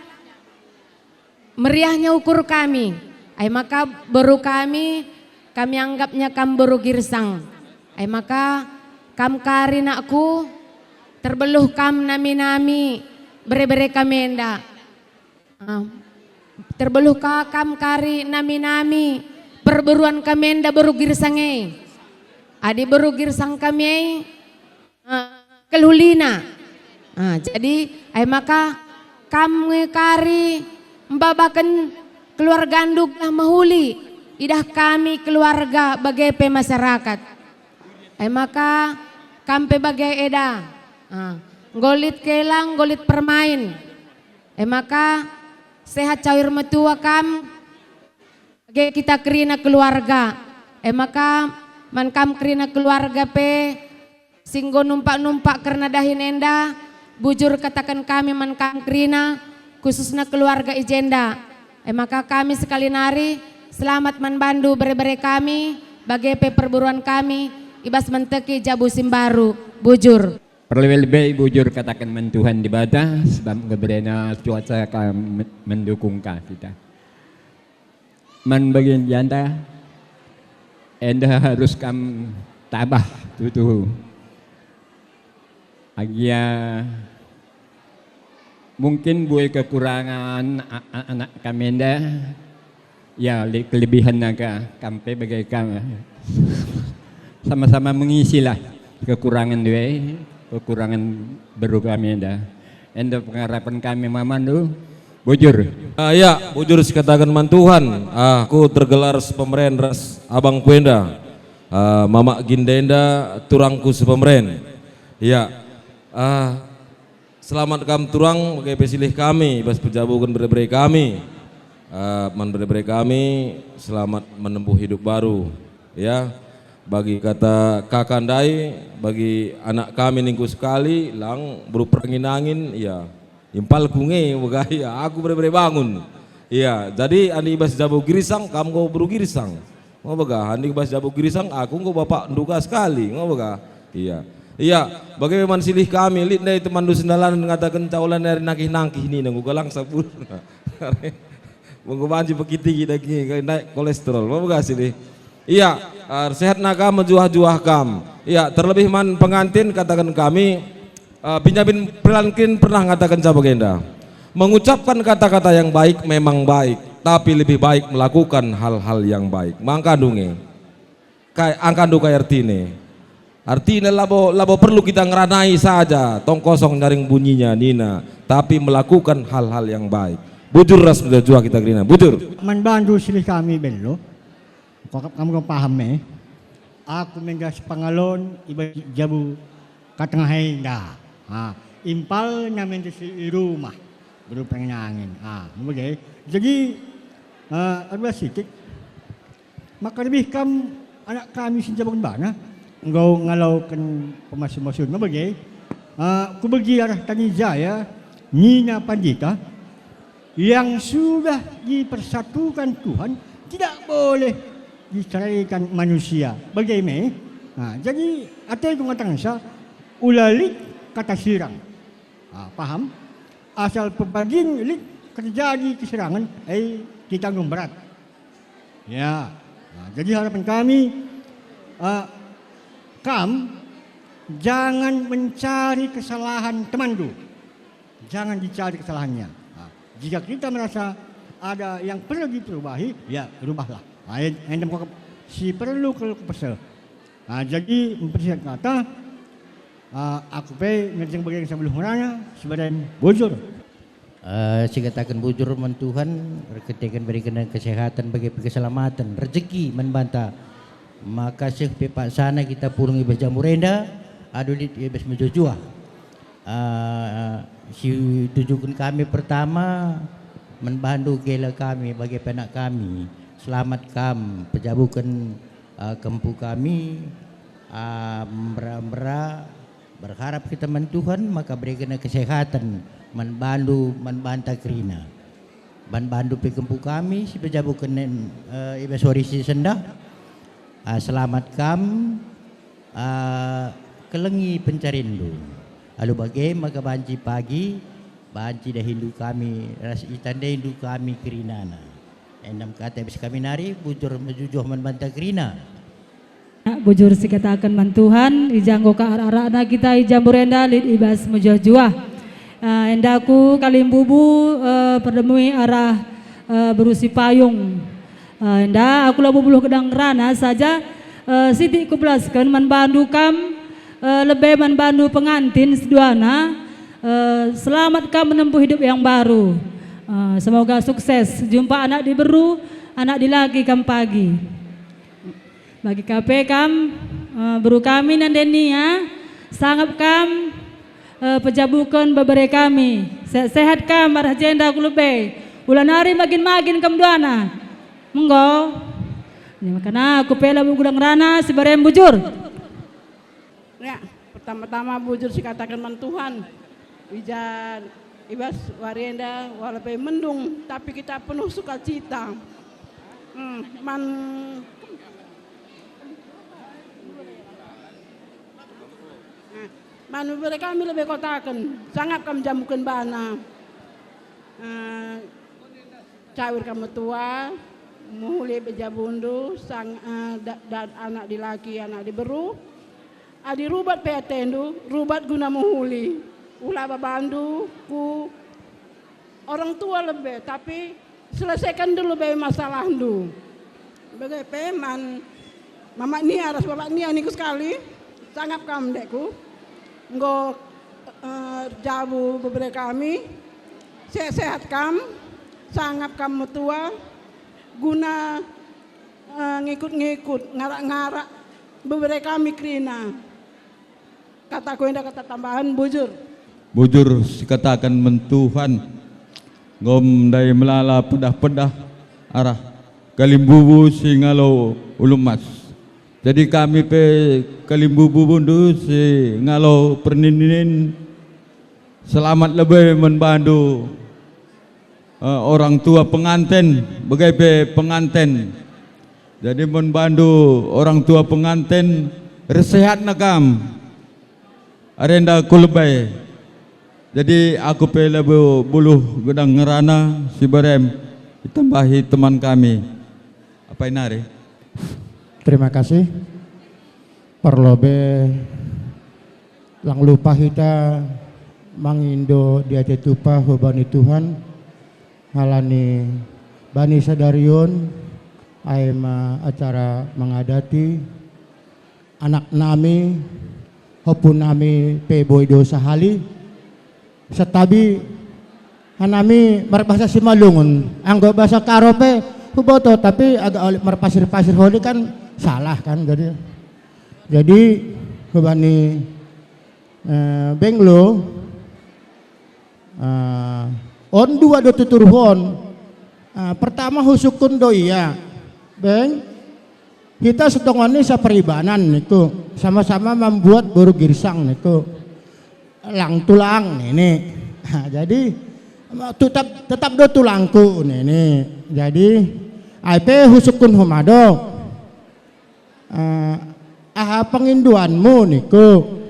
meriahnya ukur kami. Maka baru kami anggapnya kam baru Girsang. Maka kam karinakku, terbeluh kam nami-nami, bere-bere kamenda. Terbeluh kam kari nami-nami, perberuan kamenda baru Girsange. Adi baru Girsang kami, kelulina. Jadi maka kami kari membabakan keluarga anduk lah mahuli. Idah kami keluarga bagai masyarakat. Maka kampe bagai Eda. Golit kelang, golit permain. Maka sehat cair metua kam. Bagai kita kerina keluarga. Maka man kam kerina keluarga pe. Singgo numpak-numpak karena dahin enda, bujur katakan kami mankang krina, khususnya keluarga Ijenda. Maka kami sekali nari, selamat manbandu bere-bere kami, bagai perburuan kami, ibas menteki jabu simbaru, bujur. Perlebih-lebih bujur katakan mentuhan di bata, sebab keberena cuaca mendukung kita. Man bagian janda, enda harus kam tabah tutu. Agia mungkin buat kekurangan anak kamenda, ya kelebihan naga kampe bagai kami sama-sama mengisilah kekurangan dia, kekurangan baru kamenda. Enda pengharapan kami mamandu bujur. Ya bujur sekatakan mantuhan. Aku tergelar sepemeren ras abang kuenda, mama gindenda turangku sepemeren. Ya. Selamat kam turang bagai pesilih kami, bas pejabukan bere-bere kami, man bere-bere kami selamat menempuh hidup baru, ya. Bagi kata kakandai, bagi anak kami ningku sekali, lang berupa angin, ya. Impal kunge, bagai ya, aku bere-bere bangun, ya. Jadi andi bas jabu girisang, kamu go buru girisang, ngau baga. Andi bas jabu girisang, aku go bapak nduga sekali, ngau baga, iya. Iya, bagaimana silih kami, lihat dari teman du sendalan mengatakan caulan dari nakih-nakih ini, nunggu galang sabun, mengubah anji bekiti kita naik kolesterol, mau gak silih? Iya, sehat nakam menjuah-juah kam. Iya, terlebih man pengantin katakan kami, Benyamin Prilankin pernah mengatakan sabagenda, mengucapkan kata-kata yang baik memang baik, tapi lebih baik melakukan hal-hal yang baik. Mangkandunge, angkandu kaya artine. Artinya labo perlu kita ngeranai saja, tong kosong nyaring bunyinya Nina, tapi melakukan hal-hal yang baik. Bujur ras jua kita gerina, bujur. Manbandu silih kami bello, kamu paham aku menggas pangalon iba jabu katengah henda, impal namin di rumah, baru pengen angin, begitu. Jadi ada sedikit, maka lebih anak kami sinjabang bana. Engkau ngalaukan pemasuk-masuk na bagay. Kubagi arah Tani Jaya, Nina Pandita, yang sudah dipersatukan Tuhan tidak boleh diceraikan manusia. Bagaimana? Jadi ada yang mengatakan saya ulalik kata sirang. Paham? Asal pembagian lik terjadi keserangan, ditanggung berat. Ya. Jadi harapan kami, jangan mencari kesalahan teman tu. Jangan dicari kesalahannya. Jika kita merasa ada yang perlu diperubahi, ya rubahlah. Yang si perlu kalau kesel. Jadi mempersiapkan kata, aku ngerjeng bagian sebelum merana sebadan bujur. Saya katakan bujur Tuhan, ketika berikan kesehatan bagi keselamatan, rezeki membantah. Maka sepepak sana kita pulang ibas jamurenda, adulit ibas menjujua. Si tujukan kami pertama membantu gela kami bagi penak kami. Selamat kami, pejabukan kempu kami, berharap kita Tuhan maka berikan kesehatan. Membantah kerina bantu pekempu kami si pejabukan ibas warisi sendah selamat kam kelengi pencarindu lalu bagai maka banci pagi banci dah hindu kami ras itanda hindu kami kerinana endam kata ibas kami nari bujur menjujuh membantah kerina bujur si katakan mantuhan ijanggo ka arah-arah kita ijamburenda lid ibas mujuh-juah. Endaku kalimbubu perdemui arah berusi payung. Enda aku labu buluh gedang rana saja siti kublaskan manbandu kam lebih manbandu pengantin seduana selamat kam menempuh hidup yang baru. Semoga sukses jumpa anak di beru anak di lagi kam pagi. Bagi KP kam beru kami nandenia sangat kam pejabukan babare kami sehat kam marah jenda kulube ulan hari makin kamduana monggo ini makana aku pela bugudang rana si barem bujur ya pertama-tama bujur si katakan Tuhan wijan ibas warienda walaupun mendung tapi kita penuh sukacita Manu kami lebih kotakan, sangat kami jamukan bana. Cair kami tua, muhuli bejabundu, dan anak di laki, anak di beru. Adi rubat peatendu, rubat guna muhuli. Ulah babandu, ku orang tua lebih, tapi selesaikan dulu lebih masalah du. Bagai peman, mama ni aras bapak ni aniku sekali, sangat kami dekku. Nggo jabu beberapa kami sehat kam sangat kamu tua guna ngikut-ngikut ngarak-ngarak beberapa kami krina kataku indah kata tambahan bujur katakan mentuhan ngom dai melala pedah-pedah arah kalimbubu singalo ulumas. Jadi kami pe kalimbubu bundu si ngalo perninin selamat lebih membantu orang tua pengantin bagai pengantin. Jadi membantu orang tua pengantin resehat nakam arenda kulbai. Jadi aku pe lebih buluh gedang ngerana si barem ditambahi teman kami. Apa inari? Terima kasih. Perlobe lang lupa kita mangindo dia tetupa hubani Tuhan halani bani sadarion aima acara mengadati anak nami hopun nami peboy dosa hali setabi hanami berbahasa Simalungun anggo bahasa Karope huboto tapi agak merpasir-pasir holi kan salah kan jadi hubani benglo on dua do tuturhon pertama husukun doia beng kita setongoni saperibanan niku sama-sama membuat baru girsang niku lang tulang ini jadi tetap do tulangku ini jadi Aipe husukun humado. Aha penginduanmu niku.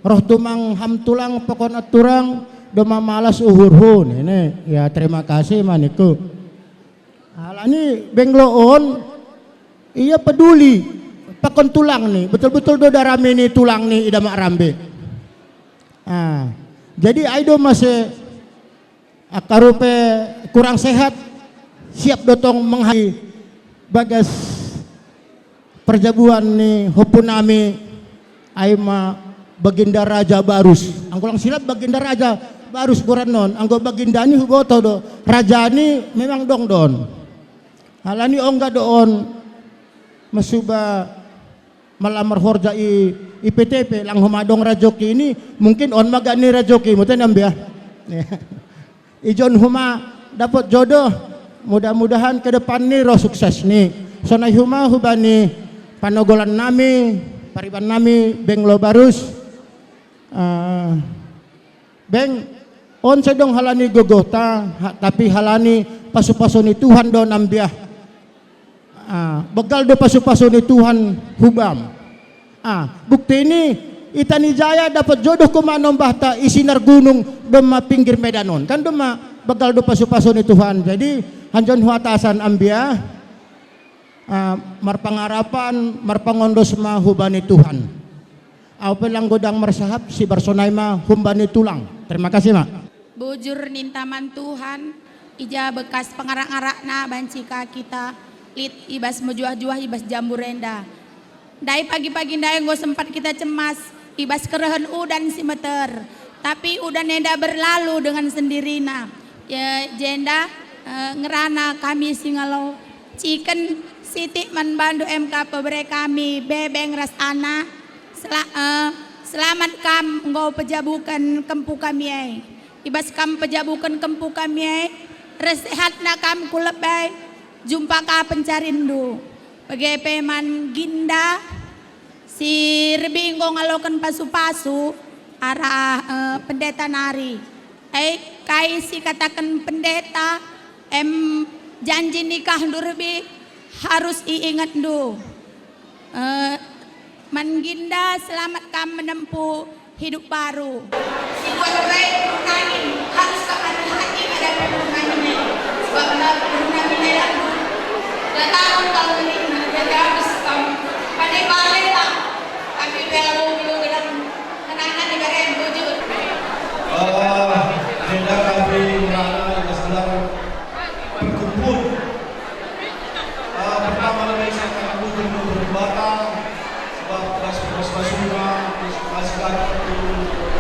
Roh tumang ham tulang pokon aturang doma malas uhurhu ini. Ya terima kasih maniku. Halani bengloon iya peduli pakon tulang nih, betul-betul do darame nih tulang nih ida mak rambe. Jadi aido masih akarupe kurang sehat siap dotong menghai bagas perjabuan nih hopunami aima Baginda Raja Barus. Angkulang silap Baginda Raja Barus goranon. Anggo Baginda ni huboto do. Raja ni memang dong don. Halani ongga doon masuba malamar horja IPTP lang humadong rajoki ini mungkin on magani rajoki mo tan ambia. Ijon huma dapat jodoh. Mudah-mudahan ke depan ni roh sukses ni. Sonay huma hubani panogolan nami, pariban nami Benglo Barus. Beng on sedong halani gogota tapi halani pasu-pasu ni Tuhan do nambiah. Begal do pasu-pasu ni Tuhan hubam. Bukti ini Itani Jaya dapat jodoh kumanom bahta isinar gunung doma pinggir medanon kan doma begal do pasu-pasu ni Tuhan. Jadi hanjon huatasan ambia marpangarapan marpangondos ma hubani Tuhan. Apa lang godang mersahap si Barsonay ma humbani tulang. Terima kasih mak. Bujur nintaman Tuhan ija bekas pengarak-ngarakna bancika kita lit ibas mejuah-juah ibas jamburenda. Dai pagi-pagi dai nggo sempat kita cemas ibas kerehen udan si meter. Tapi udan enda berlalu dengan sendirina. Ya jenda ngerana kami singalo chicken Siti Manbandu MK pebre kami bebeng ras ana. Selamat kam nggo pejabukan kempu kami ibas kam pejabukan kempu kami resehatna kam kulebay jumpa ka pencarindu bagi peman ginda si rebi nggo ngalokan pasu-pasu arah pendeta nari kai si katakan pendeta janji nikah ndu rebi harus iingat ndu Manginda selamat kami menempuh hidup baru. Si baik kami harus hati ada perhubungannya. Sebab perhubungan ini datang kalau ini jadi habis pada balik lah. Kami belum bilang anak-anak negara yang bujur. Agenda kami merana yang sedang berkumpul. Pertama kali saya akan berkumpul berbatang. Masuklah, masuklah itu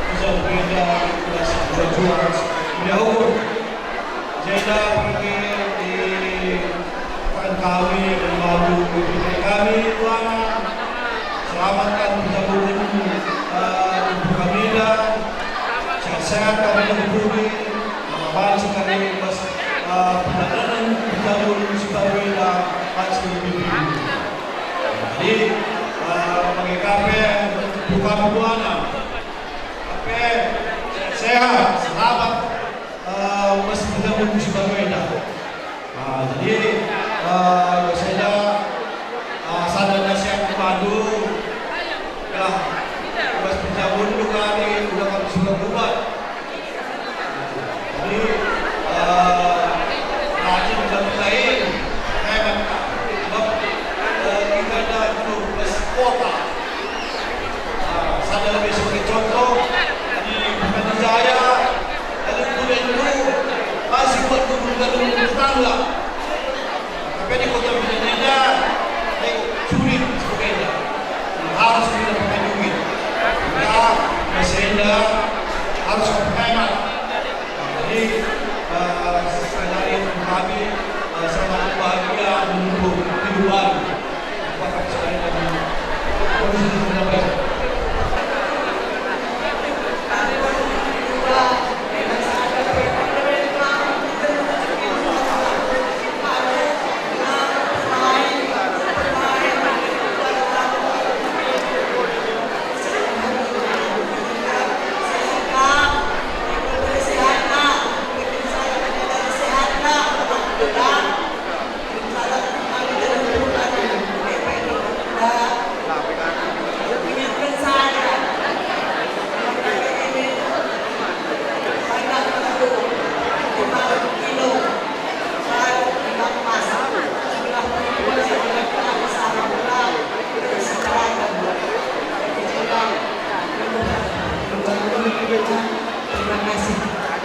bisa berbeda, bisa berjuang. Jauh, jeda pergi di kami membantu kami Tuhan. Selamatkan penjabukan ibu kami dan sehat-sehat kami berdiri. Bangsa kami pas penanganan penjabukan sebagai pasti lebih. Jadi bagi kami bukan buana, tapi sehat, selamat, masih kita menguji berbeda. Jadi saya sadar nasihat padu, ya, mas penjabun juga ini udah kami sudah buat. Jadi rajin penjabun lain, hebat, sebab kita ada plus kuota. Sadar lebih sebagai contoh di Bukit Jaya, ada dulu masih buat gubernur tetangga. Tapi di kota Medan sulit sebagainya. Harus kita pakai duit. Ya, mesenda harus hemat. Jadi sekali lagi kami selamat bahagia menunggu hidup baru. Bapak sekali lagi.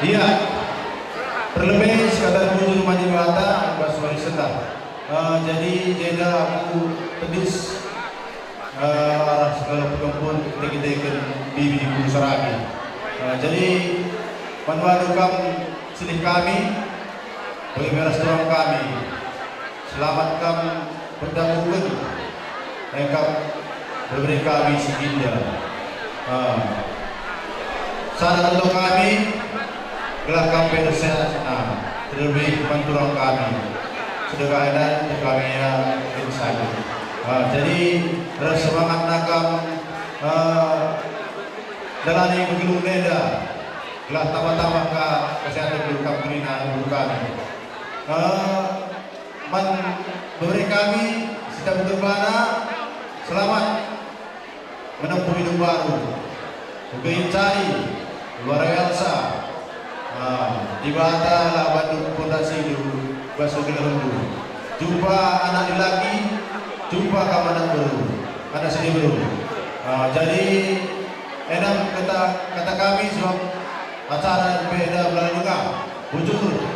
Iya, terlebih sekadar bujur maju bata Baswari Senda. Jadi jeda aku pedis arah segala perempuan kita bibi Gunung Seragi. Jadi panwadu kam silih kami, bagi beras doang kami, selamatkan pendampingan, engkau beri kami siginda. Saran untuk kami, gelar kami bersehat, terlebih panturang kami, sederhana untuk kami yang insani. Jadi semangat nakam jalani begitu beda, gelar tambah-tambah ke kesehatan dulu kami kami. Beri kami sedang berbana, selamat menempuh hidup baru. Bukain cari luar biasa. Di bata lah Bandung Fondasi dulu Baso Gelerundu. Jumpa anak lelaki, jumpa kaman baru, anak sini baru. Jadi enam kata kami sebab acara beda belalunga bujur